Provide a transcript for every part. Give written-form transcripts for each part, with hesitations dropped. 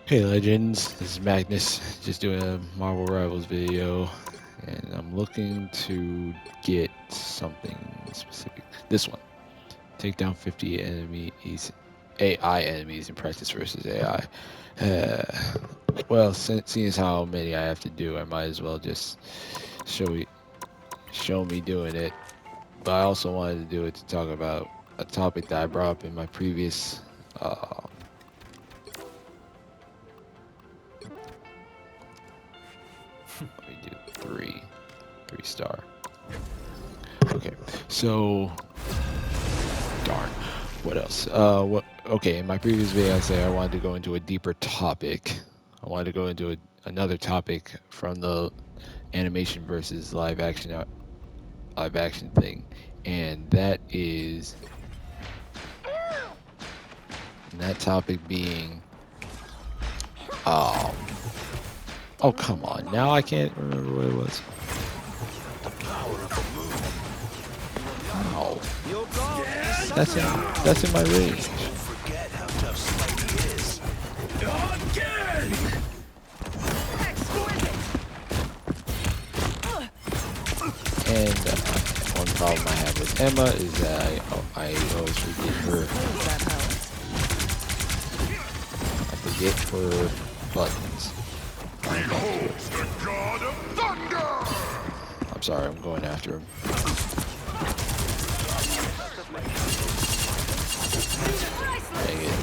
Hey Legends, this is Magnus, just doing a Marvel Rivals video, and I'm looking to get something specific. This one, take down 50 enemies, AI enemies in practice versus AI. Well, seeing as how many I have to do, I might as well just show me doing it. But I also wanted to do it to talk about a topic that I brought up in my previous let me do three star. Okay, so darn. What else? Okay, in my previous video, I said I wanted to go into a deeper topic. I wanted to go into another topic from the animation versus live action thing, and that is that topic being oh come on, now I can't remember what it was. Oh, that's in my range. And one problem I have with Emma is that I always forget her. I forget her buttons. I'm sorry, I'm going after him. Dang it.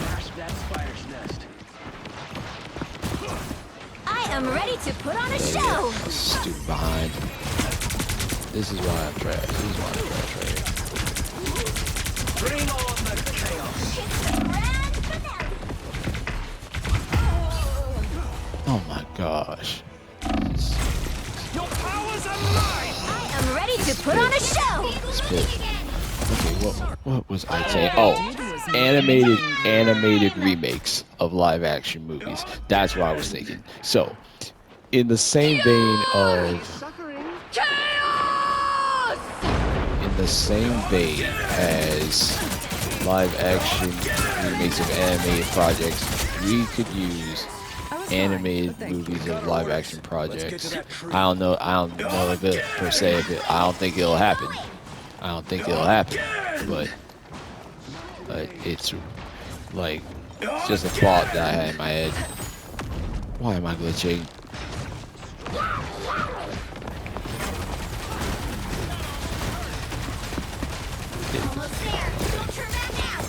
I am ready to put on a show. Stupid behind. This is why I'm trash. This is why I'm trash right here. Bring on the chaos. Oh my gosh. Your powers are mine. I am ready to put on a show. Spit. Okay, what was I saying? Oh, animated remakes of live action movies. That's what I was thinking. So, in the same vein as live action remakes of animated projects, we could use animated movies of live action projects. I don't know if it per se, I don't think it'll happen. But it's like, it's just a thought that I had in my head. Why am I glitching? Almost there. Don't turn back now.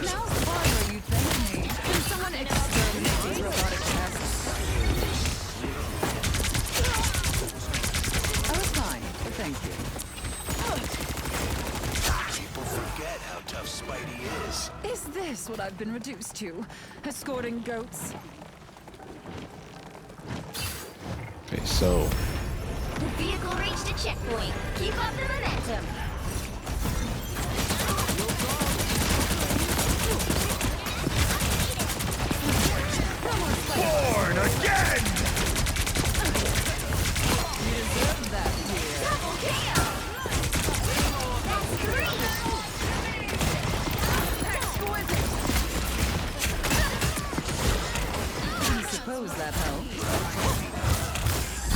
Now's the part where you thank me. Can someone exterminate these robotic pests? Oh, it's fine. Thank you. People forget how tough Spidey is. Is this what I've been reduced to? Escorting goats? Okay, so The vehicle reached a checkpoint. Keep up the momentum. Born again! You deserve that, dear. Double kill. That's three. I suppose that helped.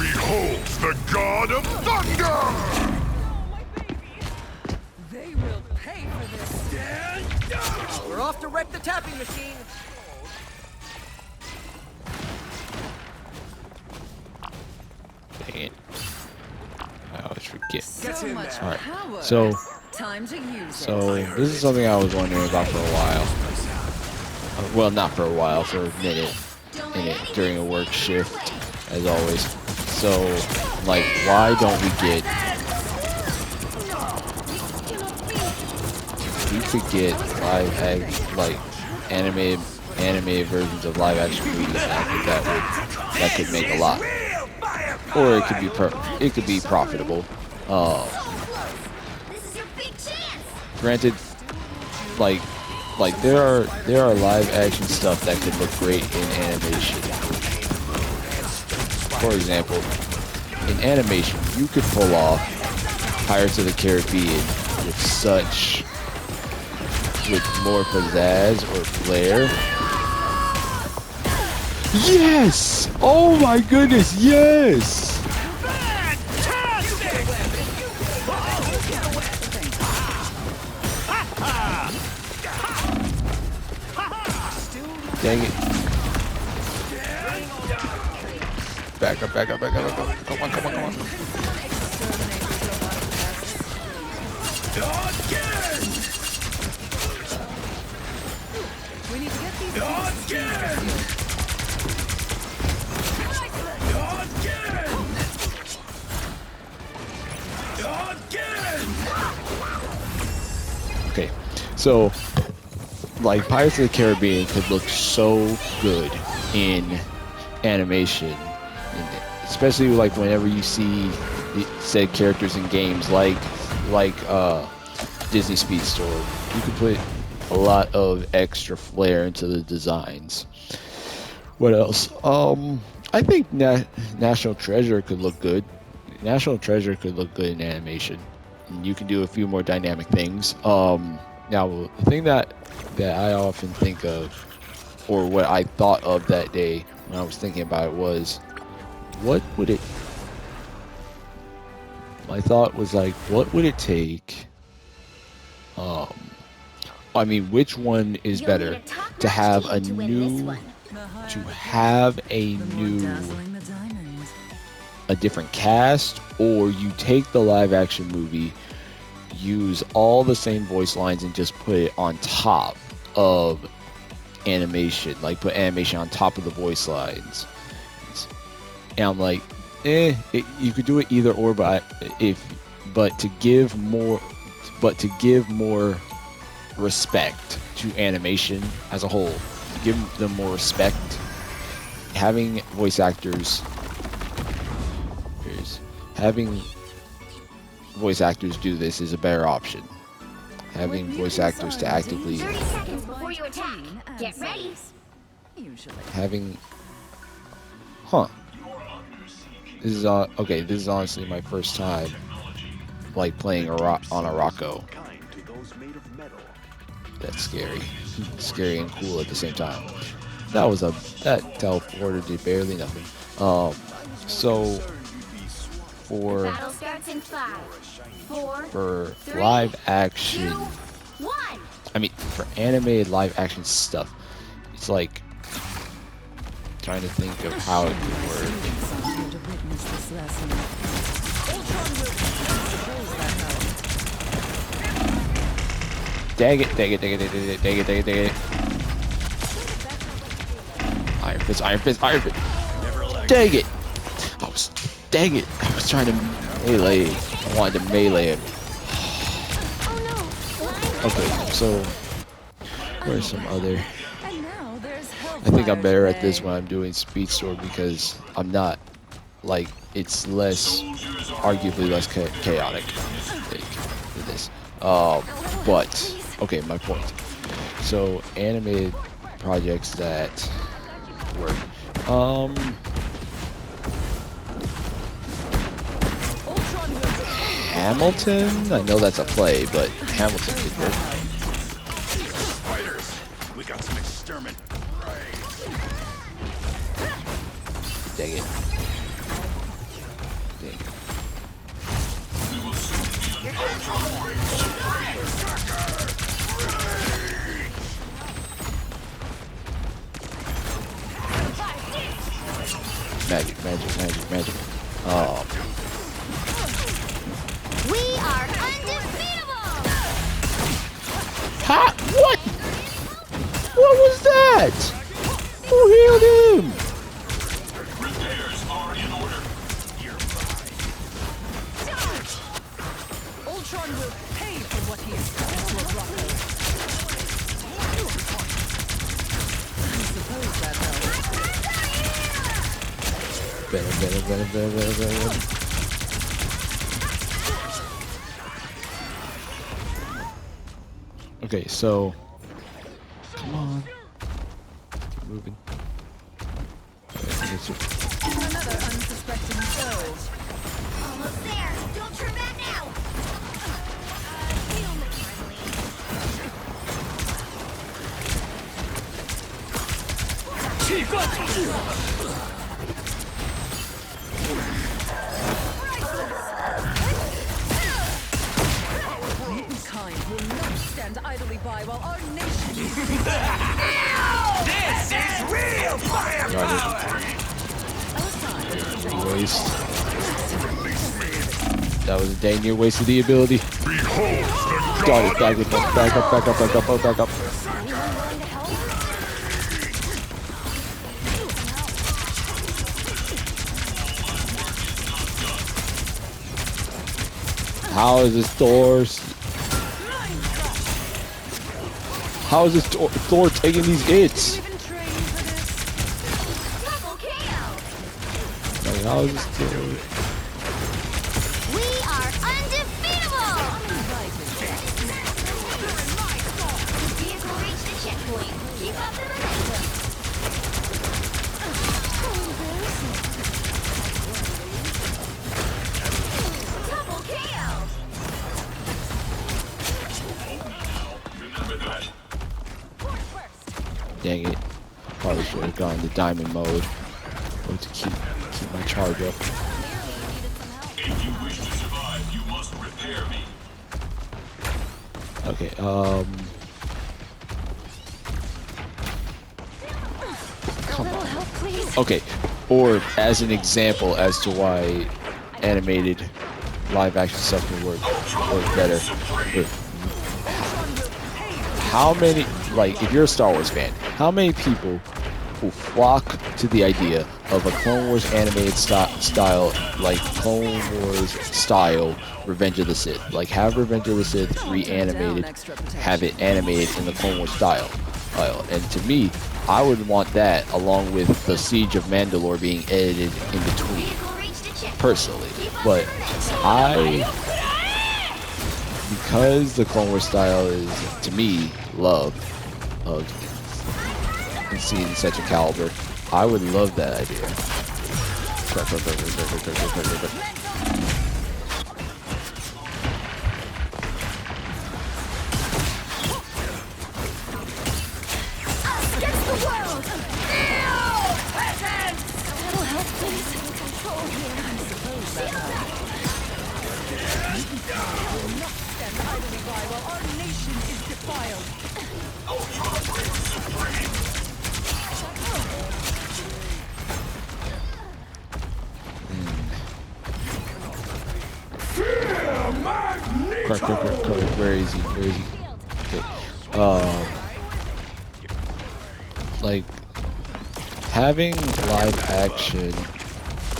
Behold the god of thunder! They will pay for this. Stand down! We're off to wreck the tapping machine. dang it. I always forget. So much Alright, power. so Time to use it. this is something I was wondering about for a while. Well, not for a while, for a minute. During a work shift, as always. So, like, why don't we get... We could get animated versions of live action movies, and I think that could make a lot. Or it could be profitable. This is your big chance. Granted, like there are live action stuff that could look great in animation. For example, in animation, you could pull off Pirates of the Caribbean with more pizzazz or flair. Yes! Oh my goodness, yes! Dang it. Back up, back up, back up, back up. Come on, come on, come on. We need to get these Okay, so like Pirates of the Caribbean could look so good in animation, and especially like whenever you see said characters in games like Disney Speedstorm. You can put a lot of extra flair into the designs. What else? I think National Treasure could look good. National Treasure could look good in animation. And you can do a few more dynamic things. Now the thing that I often think of, or what I thought of that day when I was thinking about it, was my thought was like, what would it take? I mean, which one is better to have a new, a different cast, or you take the live action movie, use all the same voice lines and just put it on top of animation, like put animation on top of the voice lines. And I'm like, you could do it either or, but to give more respect to animation as a whole, give them more respect, having voice actors do this is a better option. Having voice actors to actively 30 seconds before you attack. Get ready. This is okay. This is honestly my first time like playing on a Rocco. That's scary, scary and cool at the same time. That teleporter did barely nothing. So for Battle starts in 5, 4, for 3, live action, 2, 1. I mean for animated live action stuff, it's like trying to think of how it could work. Dang it, dang it, dang it, dang it, dang it, dang it, dang it. Iron Fist, Iron Fist, Iron Fist. Dang it! Dang it! I was trying to melee. I wanted to melee him. Okay, so where's some other? I think I'm better at this when I'm doing Speedstorm because I'm not like it's arguably less chaotic than this. But okay, my point. So animated projects that work. Hamilton? I know that's a play, but Hamilton could work. Fighters, we got some extermin. Dang it. Dang it. Magic, magic, magic, magic. Oh. We are undefeatable! Ha! What? What was that? Who healed him? Repairs are in order. Ultron will pay for what he has done to Rocco. I suppose that helps. Better. Okay, so come on, keep moving. Another unsuspecting foe. Almost there. Don't turn back now. Mutant kind will not stand idly by while our nation is This is real Waste. That was a dang near waste of the ability. Got it. Back up. Back up. Back up. Back up. Back up. How is this doors? How is this Thor taking these hits? even trained for this. Double KO. Like, how is this Thor? We are undefeatable. The vehicle reached the checkpoint. Keep up the momentum. Double KO. Remember that. Dang it. Probably should have gone to diamond mode. Or to keep my charge up. If you wish to survive, you must repair me. Okay, come on. Okay, or as an example as to why animated live action stuff can work better. How many, like, if you're a Star Wars fan, how many people will flock to the idea of a Clone Wars animated style, like Clone Wars style Revenge of the Sith? Like, have Revenge of the Sith reanimated, have it animated in the Clone Wars style. And to me, I would want that along with the Siege of Mandalore being edited in between, Vehicle reached the checkpoint. personally. Keep up But the momentum. because the Clone Wars style is, to me, love of seeing such a caliber, I would love that idea. Against the world. That'll help things in control here. Stand idly by while our nation is defiled. Correct. Very easy. Okay. Like having live action.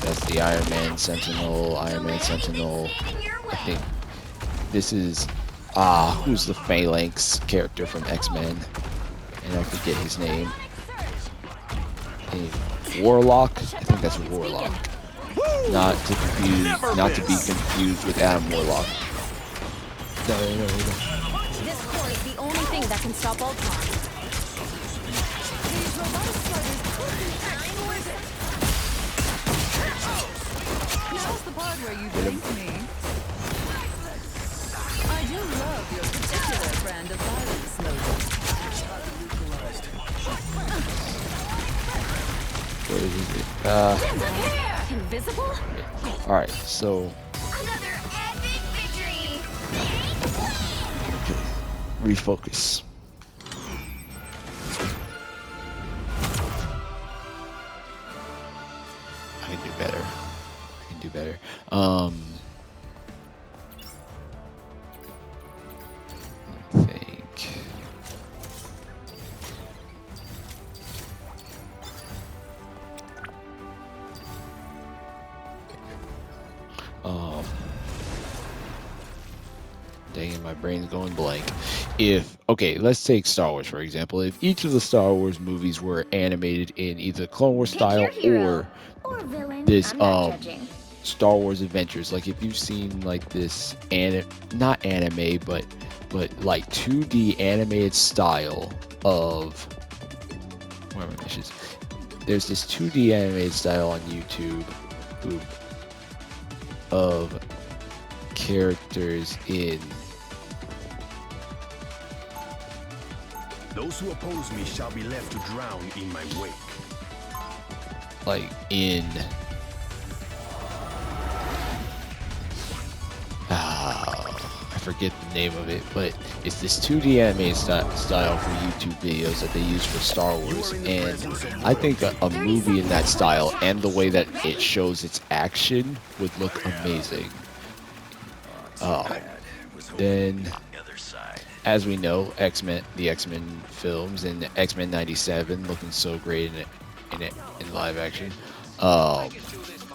That's the Iron Man Sentinel. I think this is who's the Phalanx character from X-Men? And I forget his name. Warlock. I think that's Warlock. Not to be confused with Adam Warlock. No. This core is the only thing that can stop Ultron. These robotic fighters could be exquisite. Now's the part where you thank me. I do love your particular brand of violence, Logan. Where is it? Invisible? Alright, so Another epic victory. refocus. I can do better. I think. Dang it, my brain's going blank. Okay, let's take Star Wars for example. If each of the Star Wars movies were animated in either Clone Wars Pick style your hero. or Or villain. this I'm not judging. Star Wars Adventures, like if you've seen like this not anime but like 2D animated style of where are my missions? There's this 2D animated style on YouTube of characters in Those who oppose me shall be left to drown in my wake. like in I forget the name of it, but it's this 2D anime style for YouTube videos that they use for Star Wars, and I think a movie in that style and the way that it shows its action would look amazing. Then, as we know, the X-Men films and X-Men '97 looking so great in live action.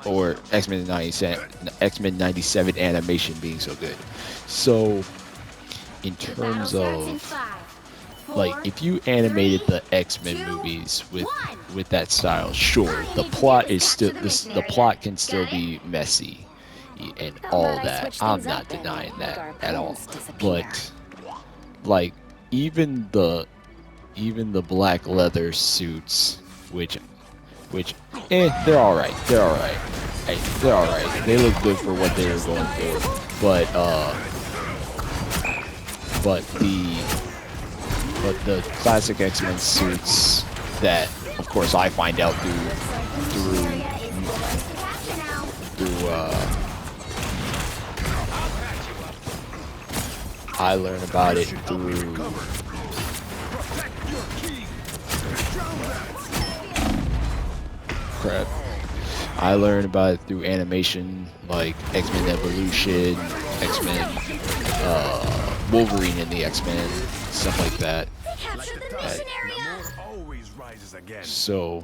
Or X-Men '97 animation being so good. So, in terms of like, if you animated the X-Men movies with that style, sure, the plot can still be messy and all that. I'm not denying that at all. But like, even the black leather suits, which they're all right. They're all right. They're all right. They look good for what they were going for. But the classic X-Men suits that, of course, I find out through I learn about it through crap. I learned about it through animation, like X-Men Evolution, X-Men, Wolverine and the X-Men, stuff like that. So,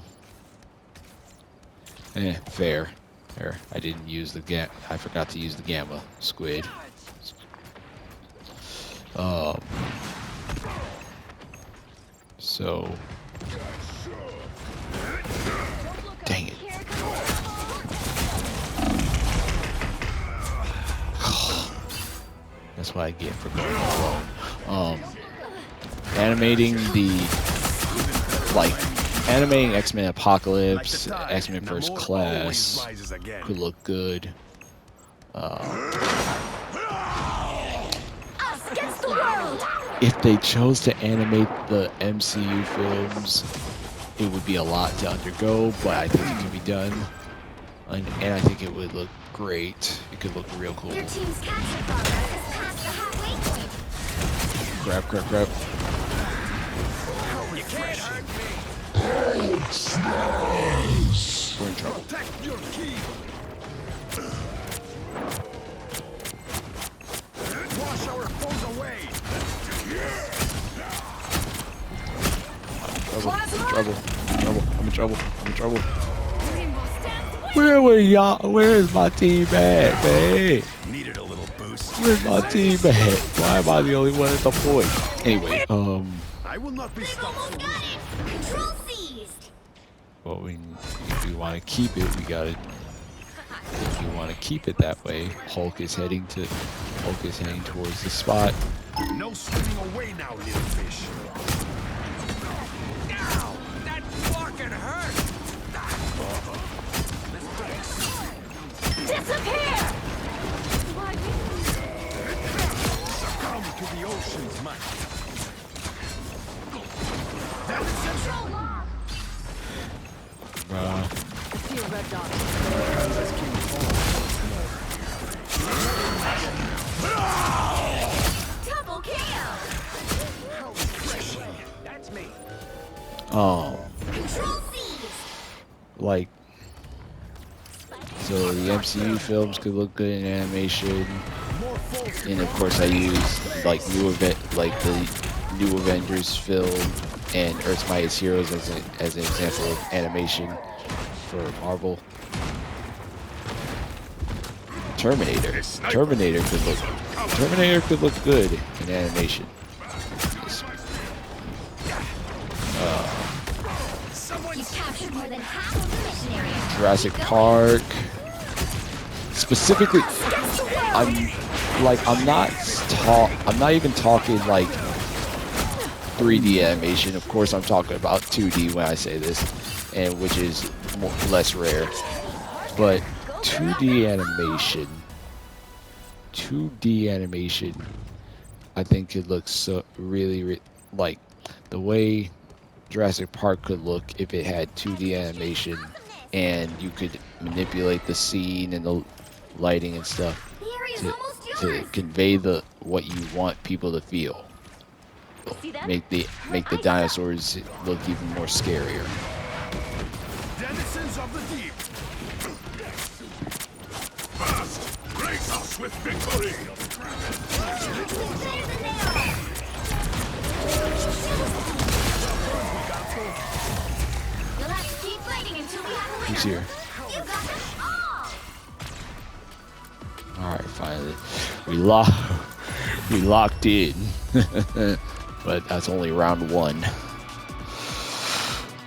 fair. I didn't use I forgot to use the Gamma Squid. So, dang it. That's what I get for going alone. Animating animating X-Men Apocalypse, X-Men First Class could look good. If they chose to animate the MCU films, it would be a lot to undergo, but I think it could be done. And I think it would look great. It could look real cool. Your team's capture progress is past the halfway point. Crap. You can't hurt me. We're in trouble. Protect your key. Wash our foes away. I'm in trouble. Where's my team at, man? Needed a little boost. Where's my team at? Why am I the only one at the point? Anyway, I will not be stopped. Almost got it. Control seized. well, if we want to keep it, if we want to keep it that way, Hulk is heading towards the spot. No swimming away now, little fish. Ow! That fucking hurt! Disappear. Succumb to the ocean's might. Control lock. I see a red dot. Double kill. That's me. Control seized. So the MCU films could look good in animation, and of course I use the new Avengers film and Earth's Mightiest Heroes as an example of animation for Marvel. Terminator could look good in animation. You've captured more than half of the mission area. Jurassic Park. Specifically, I'm not even talking like 3D animation. Of course, I'm talking about 2D when I say this, and which is less rare. But 2D animation, I think could look so really like the way Jurassic Park could look if it had 2D animation and you could manipulate the scene and the lighting and stuff The area's to almost to yours. convey what you want people to feel. See them? Make the dinosaurs look even more scarier. Denizens of the deep. Fast, grace us with victory. Better than they are. You'll have to keep fighting until we have a winner. Who's here? You got them all. All right, finally, we locked in, but that's only round 1.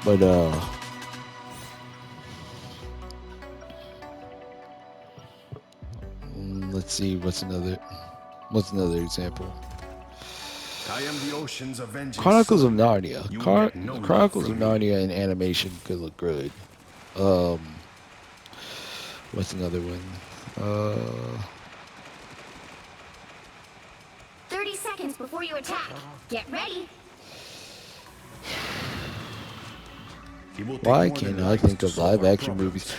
But let's see what's another example. I am the ocean's avenging. Chronicles of Narnia. You will get no love Chronicles of from me. Narnia in animation could look good. What's another one? 30 seconds before you attack. Get ready. It will take Why more than can't I lives think to of solve our live-action problems. movies?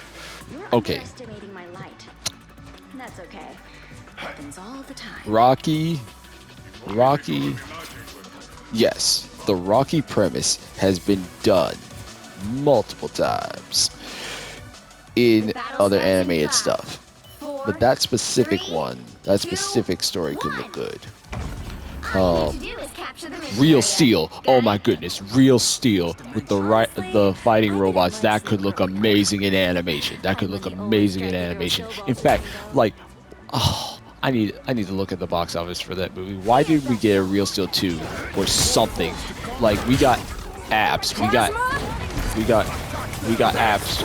You're Okay. underestimating my light. That's okay. Happens all the time. Rocky. Yes, the Rocky premise has been done multiple times in other animated stuff. But that specific story could look good. Real Steel. Oh my goodness, Real Steel with the fighting robots. That could look amazing in animation. In fact, like, oh, I need to look at the box office for that movie. Why did we get a Real Steel 2 or something? Like, we got abs. We got abs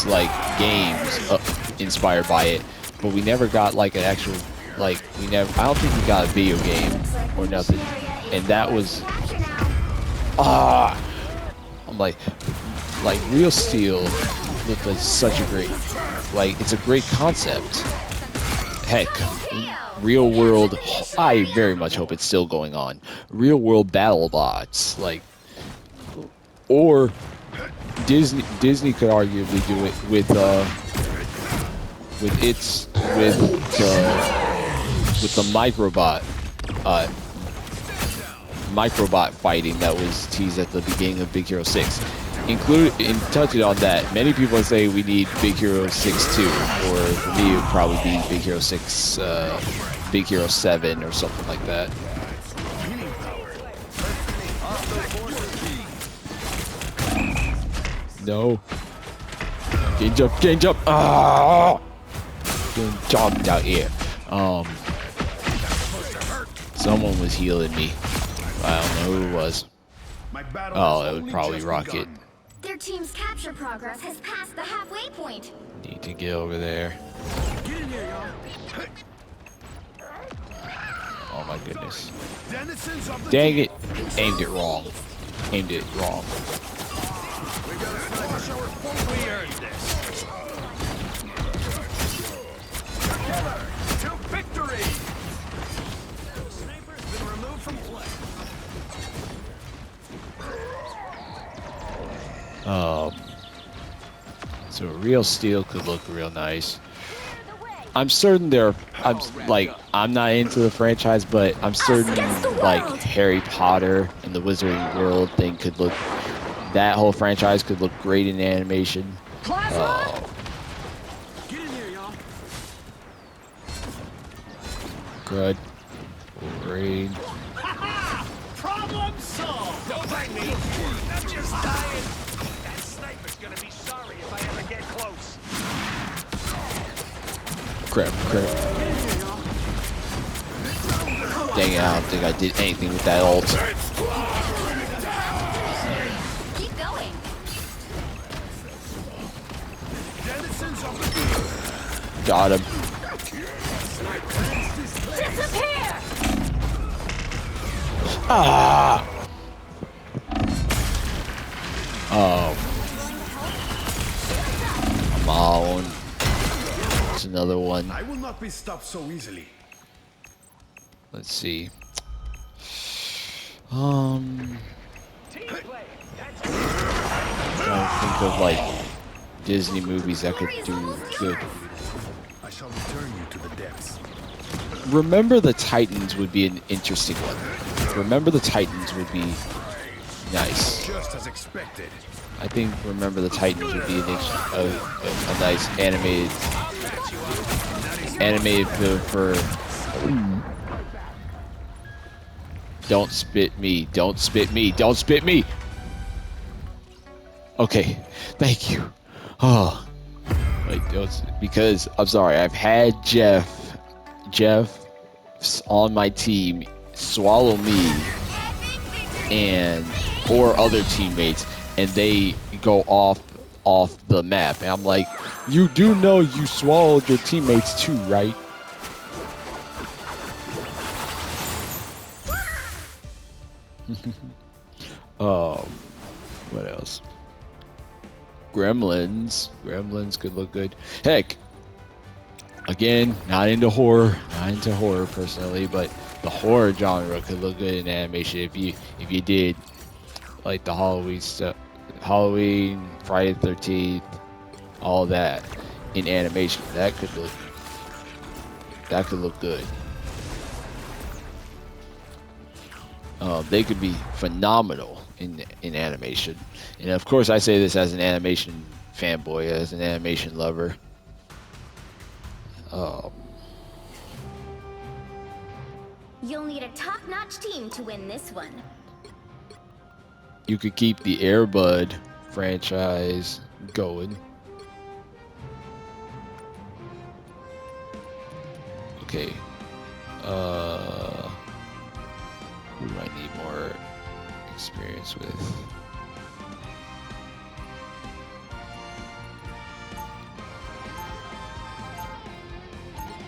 like games inspired by it, but we never got like an actual I don't think we got a video game or nothing. And that was I'm like Real Steel looked like such a great, it's a great concept. Heck, real world, I very much hope it's still going on. Real world battle bots, or Disney could arguably do it with the microbot fighting that was teased at the beginning of Big Hero 6. Touching on that, many people say we need Big Hero 6 too, or for me it would probably be Big Hero 6, Big Hero 7 or something like that. No. Gain jump. Ah! Getting jumped out here. Someone was healing me. I don't know who it was. Oh, it would probably Rocket. Their team's capture progress has passed the halfway point. Need to get over there. Get in here, y'all. Oh my goodness. Denizens of the Dang deep. it. Aimed it wrong. We earned this. Together to victory. Sniper's been removed from play. So Real Steel could look real nice. I'm certain I'm not into the franchise, but I'm certain Harry Potter and the Wizarding World thing could look, that whole franchise could look great in animation. Get in here, y'all. Good. Wolverine. Problem solved. Don't blame me. I'm just dying. That sniper's gonna be sorry if I ever get close. Crap. Dang it, I don't think I did anything with that ult. Keep going. Denizens of the deep. Got him. Disappear! Ah! Oh. Come on. There's another one. I will not be stopped so easily. Let's see. Trying to think of Disney movies that could do good. I shall return you to the depths. Remember the Titans would be an interesting one. Remember the Titans would be nice. Just as expected. I think Remember the Titans would be a nice animated film for. Don't spit me! Don't spit me! Don't spit me! Okay, thank you. Oh, like because I'm sorry. I've had Jeff on my team swallow me and 4 other teammates, and they go off the map, and I'm like, you do know you swallowed your teammates too, right? What else? Gremlins could look good. Heck, again, not into horror personally, but the horror genre could look good in animation if you did like the Halloween stuff, Halloween, Friday the 13th, all that in animation. That could look good. They could be phenomenal in animation, and of course I say this as an animation fanboy, as an animation lover. You'll need a top-notch team to win this one. You could keep the Air Bud franchise going. Okay. Who do I need more experience with?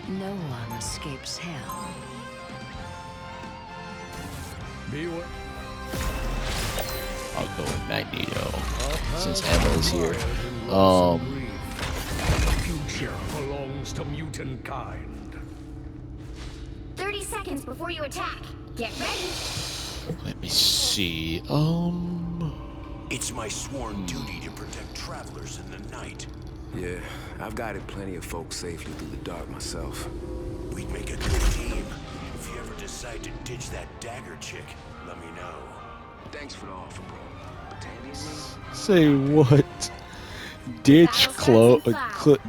No one escapes hell. Beware. I'll go with Magneto since Emma's here. The future belongs to mutant kind. 30 seconds before you attack. Get ready. Let me see. It's my sworn duty to protect travelers in the night. Yeah, I've guided plenty of folks safely through the dark myself. We'd make a good team. If you ever decide to ditch that dagger chick, let me know. Thanks for the offer, bro. But Tandy and me, Say what? Ditch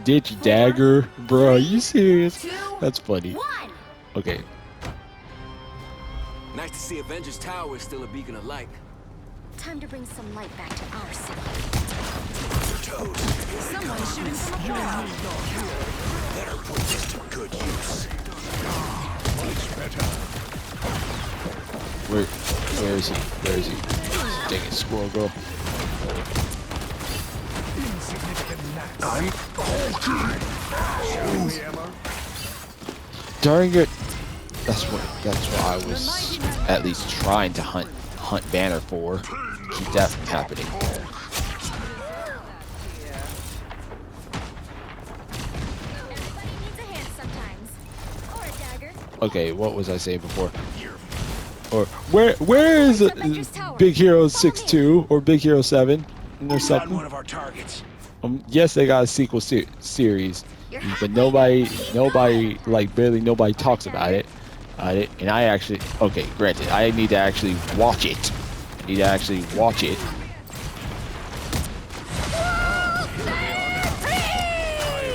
ditch dagger, bro? Are you serious? 2, That's funny. 1. Okay. nice to see Avengers Tower is still a beacon of light. Time to bring some light back to our city. Someone's shooting from above. Better put this to good use. Where is he? Where is he? Dang it, squirrel girl. During it, that's what I was at least trying to hunt Banner for. Keep that from happening. Everybody needs a hand sometimes. Or a dagger. Okay, what was I saying before? Or where is Big Hero 6-2 or Big Hero 7? And there's Got something. one of our targets. Yes, they got a sequel series, but nobody, like barely nobody talks about it. And I actually, okay, granted, I need to actually watch it.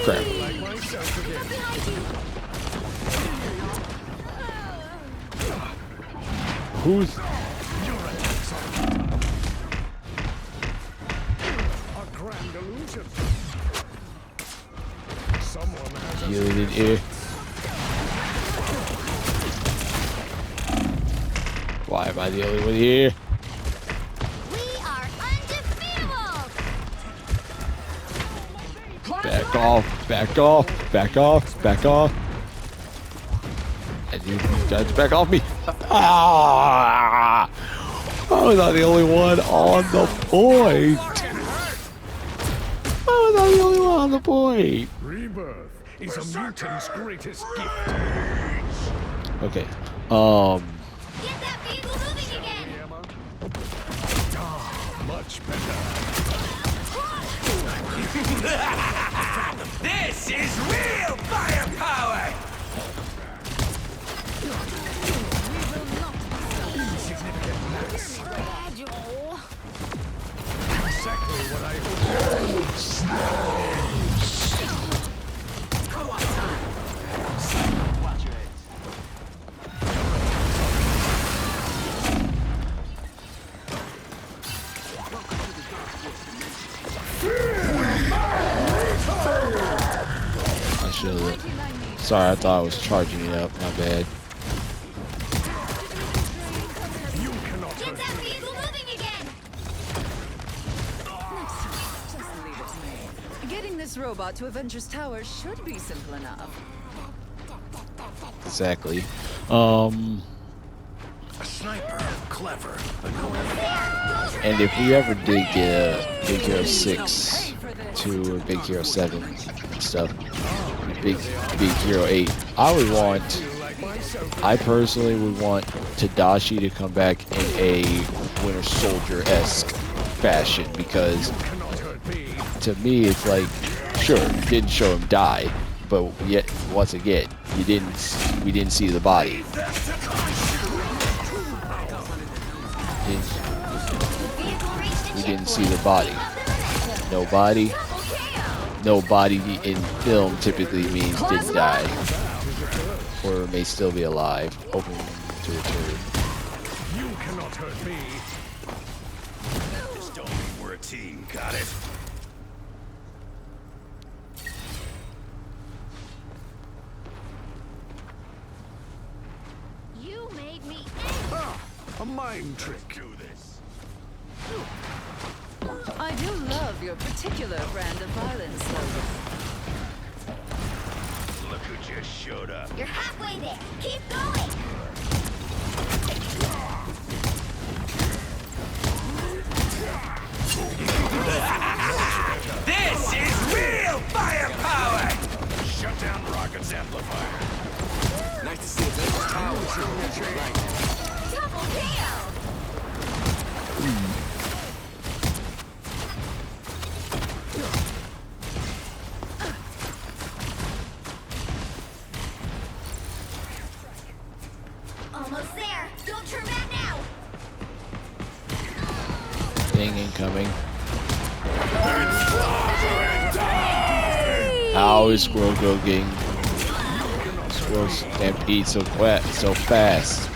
Crap. Who's? A grand illusion. Someone has Healing in air. Why am I the only one here? We are undefeatable. Back off, back off, back off, back off. And you guys back off me. Ah! I was not the only one on the point. rebirth is a mutant's greatest gift. Okay. Get that vehicle moving again. Much better. This is real firepower! Exactly what I Watch your heads. I should have. Sorry, I thought I was charging it up. My bad. Get that vehicle moving again! Just leave it to me. Getting this robot to Avengers Tower should be simple enough. Exactly. A sniper, clever, annoying. And if we ever did get a Big Hero 6 to a Big Hero 7 stuff, Big Hero 8, I personally would want Tadashi to come back in a Winter Soldier-esque fashion, because to me it's like, sure, you didn't show him die, but yet once again, we didn't see the body. We didn't see the body. No body in film typically means didn't die, or may still be alive, open to return. You cannot hurt me. Just don't mean we're a team, got it? You made me A mind trick. Do this. I do love your particular brand of violence, Logan. Look who just showed up. You're halfway there. Keep going. This is real firepower! Shut down Rocket's amplifier. Nice to see Avengers Tower. Double kill. Almost there. Don't turn back now. Thing incoming. How is Squirrel Girl getting Squirrel Stampede so fast?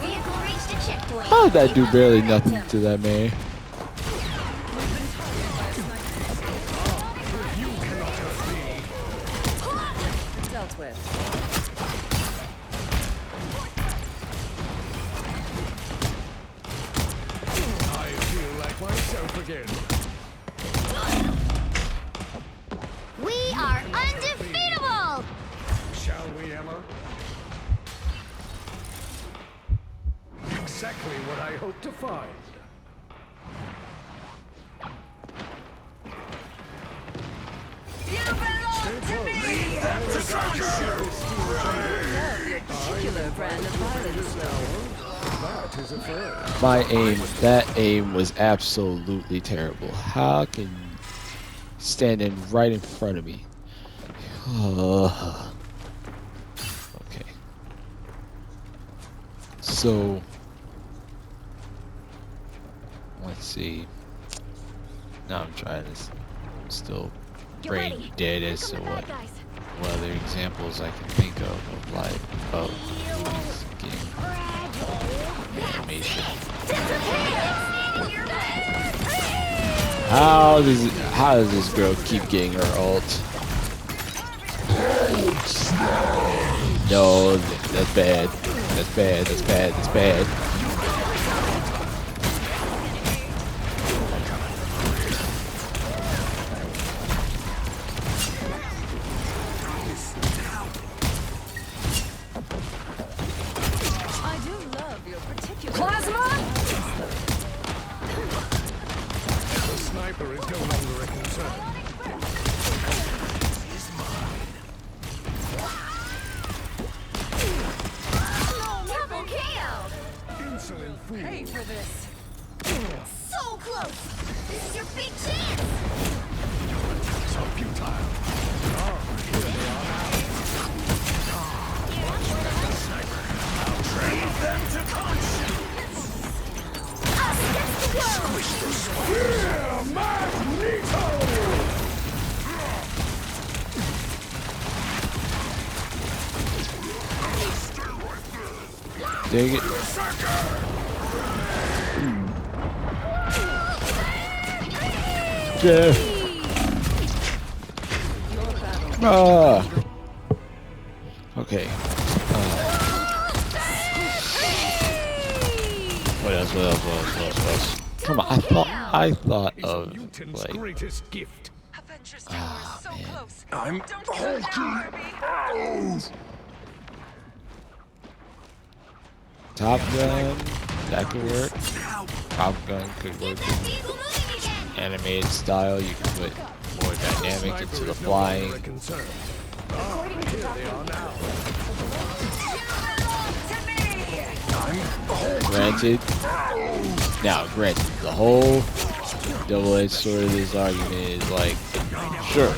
Vehicle reached a checkpoint. How did that do barely nothing to that man? Dealt with. I feel like myself again. We are undefeatable. Shall we, Emma? Exactly what I hoped to find. Love your particular brand of violence, Logan. That is a first. That aim was absolutely terrible. How can you standing right in front of me? Okay. So, let's see. Now I'm trying to still Get brain ready. dead Here as to come the what bad guys. other examples I can think of like these game animation. How does this girl keep getting her ult? No, that's bad. That's bad. That's bad. That's bad. I do love your particular The sniper is no longer a concern. Double kill. Dang it. Jeff. Ah. Okay. What else? What else? What else? What else? What else? Come on, I thought of Mutant's like, greatest gift. Avengers Tower is so man. close. I'm Don't give up now, Barbie. Top Gun, that could work. Top Gun could work. That diesel moving again. Animated style, you can put more dynamic into the flying. Concern. Granted, the whole double-edged sword of this argument is like, sure,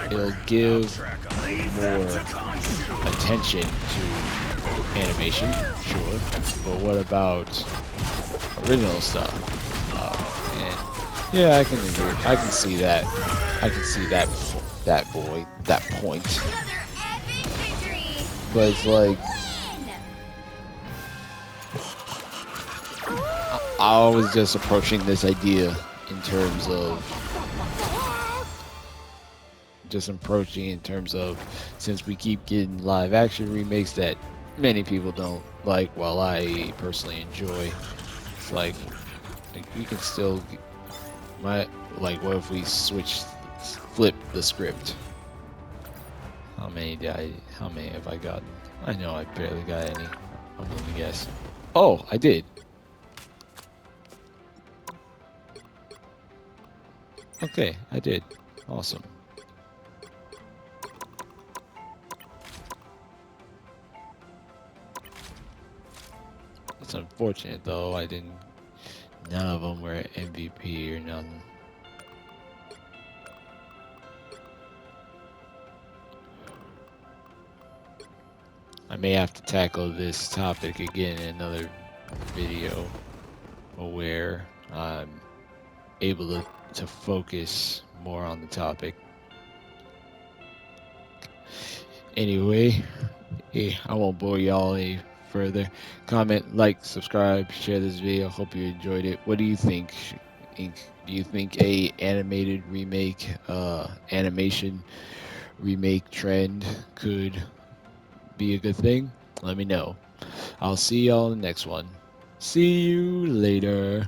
it'll give more attention to animation, sure, but what about original stuff? And yeah, I can agree. I can see that. I can see that point. Another epic victory. But it's like, I was just approaching this idea in terms of since we keep getting live action remakes that many people don't like, while I personally enjoy. It's like we can still what if we flip the script? How many have I gotten? I know I barely got any. I'm gonna guess. Oh, I did. Okay, I did. Awesome. It's unfortunate though, none of them were MVP or nothing. I may have to tackle this topic again in another video where I'm able to focus more on the topic. Anyway, I won't bore y'all any further. Comment, like, subscribe, share this video. Hope you enjoyed it. What do you think? Do you think a animation remake trend could be a good thing? Let me know. I'll see y'all in the next one. See you later.